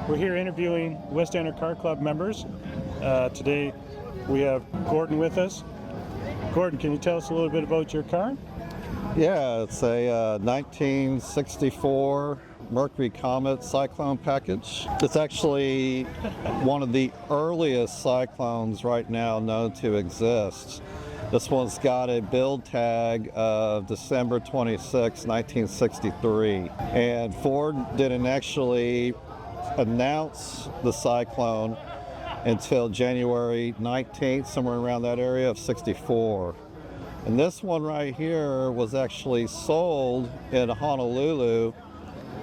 We're here interviewing Westender Car Club members. Today we have Gordon with us. Gordon, can you tell us a little bit about your car? Yeah, it's a 1964 Mercury Comet Cyclone package. It's actually one of the earliest Cyclones right now known to exist. This one's got a build tag of December 26, 1963. And Ford didn't actually announce the Cyclone until January 19th, somewhere around that area of 64. And this one right here was actually sold in Honolulu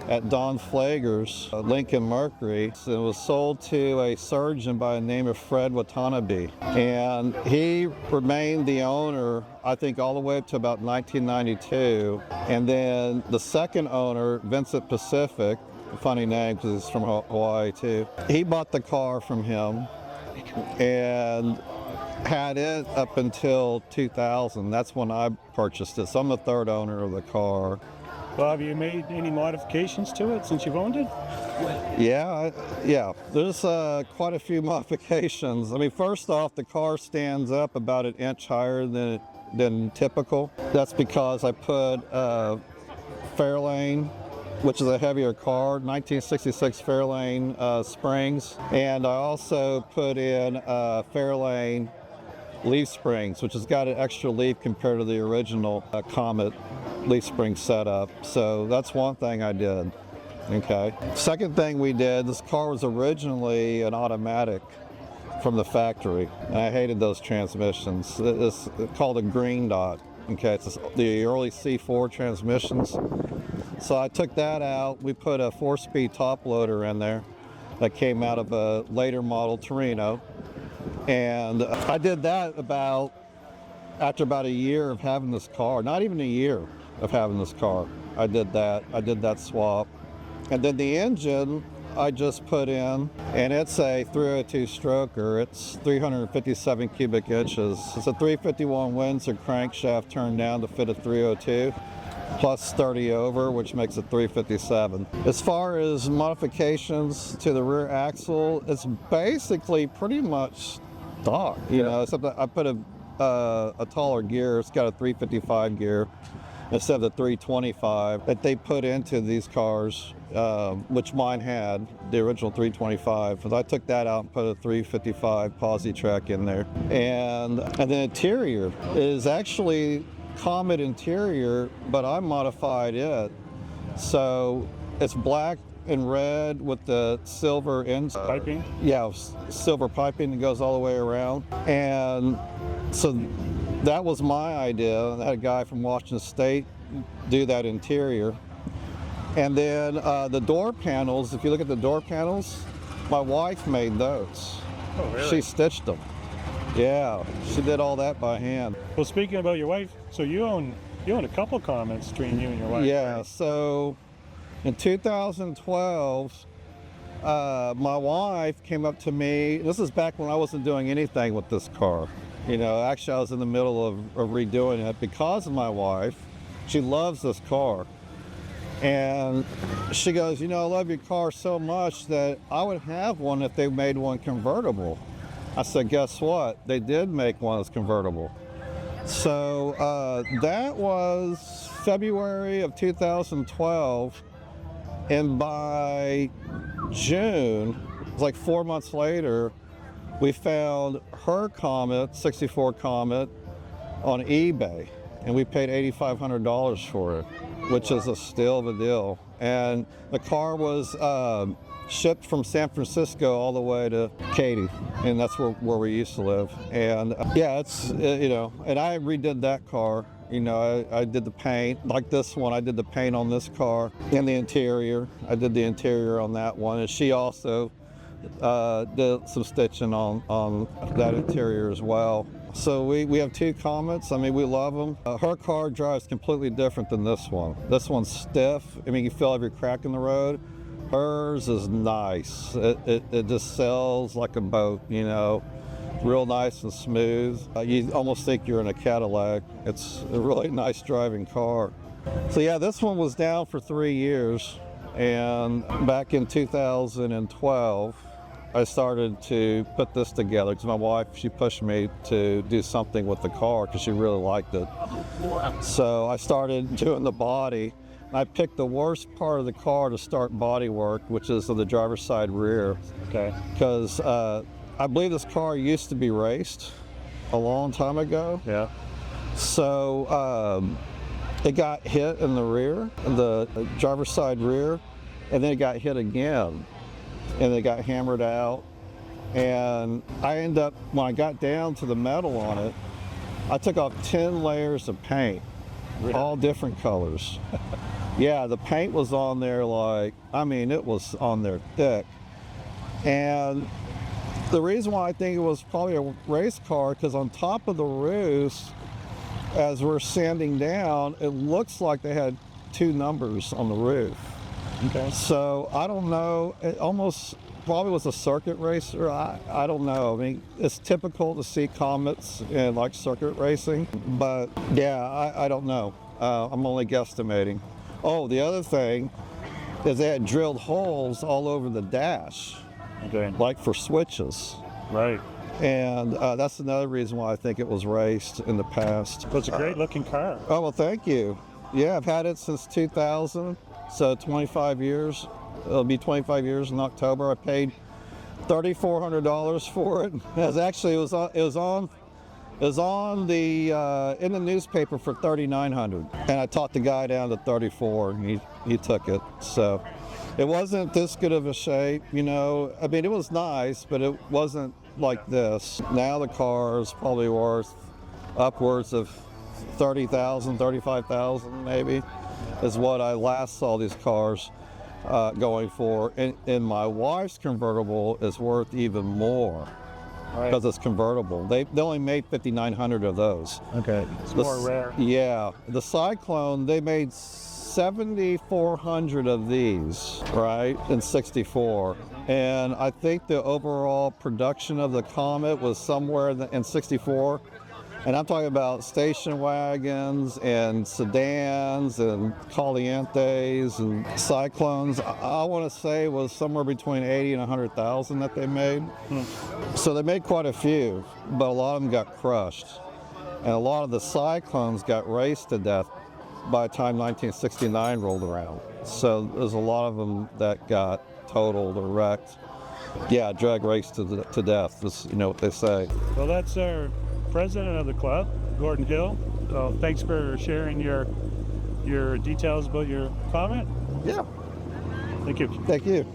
at Don Flager's Lincoln Mercury. It was sold to a surgeon by the name of Fred Watanabe. And he remained the owner, I think, all the way up to about 1992. And then the second owner, Vincent Pacific, funny name because he's from Hawaii too, he bought the car from him and had it up until 2000. That's when I purchased it. So I'm the third owner of the car. Well, have you made any modifications to it since you've owned it? Yeah. There's quite a few modifications. I mean, first off, the car stands up about an inch higher than typical. That's because I put Fairlane, which is a heavier car, 1966 Fairlane springs, and I also put in Fairlane leaf springs, which has got an extra leaf compared to the original Comet leaf spring setup. So that's one thing I did. Okay. Second thing we did, this car was originally an automatic from the factory, and I hated those transmissions. It's called a green dot. Okay, it's the early C4 transmissions. So I took that out. We put a 4-speed top loader in there that came out of a later model Torino. And I did that after about a year of having this car, not even a year of having this car. I did that swap. And then the engine I just put in, and it's a 302 stroker. It's 357 cubic inches. It's a 351 Windsor crankshaft turned down to fit a 302. Plus 30 over, which makes it 357. As far as modifications to the rear axle, it's basically pretty much stock, you know, except that I put a taller gear. It's got a 355 gear instead of the 325 that they put into these cars, which mine had, the original 325. But I took that out and put a 355 Positraction in there. And the interior is actually Comet interior, but I modified it. So it's black and red with the silver Piping? Yeah, silver piping that goes all the way around. And so that was my idea. I had a guy from Washington State do that interior. And then the door panels, if you look at the door panels, my wife made those. Oh, really? She stitched them. Yeah, she did all that by hand. Well, speaking about your wife, so you own a couple Comets between you and your wife. Yeah, right? so in 2012, my wife came up to me. This is back when I wasn't doing anything with this car. You know, actually I was in the middle of redoing it because of my wife. She loves this car. And she goes, you know, I love your car so much that I would have one if they made one convertible. I said, guess what? They did make one that's convertible. So that was February of 2012. And by June, it was like 4 months later, we found her Comet, 64 Comet, on eBay. And we paid $8,500 for it, which is a steal of a deal. And the car was shipped from San Francisco all the way to Katy, and that's where we used to live. And yeah, it's, you know, and I redid that car. You know, I did the paint, like this one, I did the paint on this car and the interior. I did the interior on that one, and she also did some stitching on that interior as well. So we have two Comets. I mean, we love them. Her car drives completely different than this one. This one's stiff. I mean, you feel every crack in the road. Hers is nice. It just sails like a boat, you know, real nice and smooth. You almost think you're in a Cadillac. It's a really nice driving car. So yeah, this one was down for 3 years. And back in 2012, I started to put this together because my wife, she pushed me to do something with the car because she really liked it. So I started doing the body. I picked the worst part of the car to start body work, which is the driver's side rear. Okay. Because I believe this car used to be raced a long time ago. Yeah. So it got hit in the rear, the driver's side rear, and then it got hit again. And it got hammered out. And I ended up, when I got down to the metal on it, I took off 10 layers of paint, Really? all different colors. Yeah, the paint was on there like, I mean, it was on there thick. And the reason why I think it was probably a race car, because on top of the roofs, as we're sanding down, it looks like they had 2 numbers on the roof. Okay. So I don't know, it almost probably was a circuit racer. I don't know. I mean, it's typical to see Comets in like circuit racing, but yeah, I don't know. I'm only guesstimating. Oh, the other thing is they had drilled holes all over the dash, Okay. like for switches. Right. And that's another reason why I think it was raced in the past. Well, it's a great looking car. Oh, well, thank you. Yeah, I've had it since 2000, so 25 years. It'll be 25 years in October. I paid $3,400 for it. It was on the in the newspaper for $3,900, and I talked the guy down to 34, and he took it. So it wasn't this good of a shape, you know. I mean, it was nice, but it wasn't like this. Now the car is probably worth upwards of $30,000, $35,000 maybe, is what I last saw these cars going for. And my wife's convertible is worth even more because it's convertible. They only made 5,900 of those. Okay. It's more rare. Yeah, the Cyclone, they made 7,400 of these, right, in '64. And I think the overall production of the Comet was somewhere in '64. And I'm talking about station wagons and sedans and Calientes and Cyclones. I want to say it was somewhere between 80 and 100,000 that they made. So they made quite a few, but a lot of them got crushed. And a lot of the Cyclones got raced to death by the time 1969 rolled around. So there's a lot of them that got totaled or wrecked. Yeah, drag raced to death, is, you know what they say. Well, that's our president of the club, Gordon Hill. So thanks for sharing your details about your Comet. Yeah. Thank you. Thank you.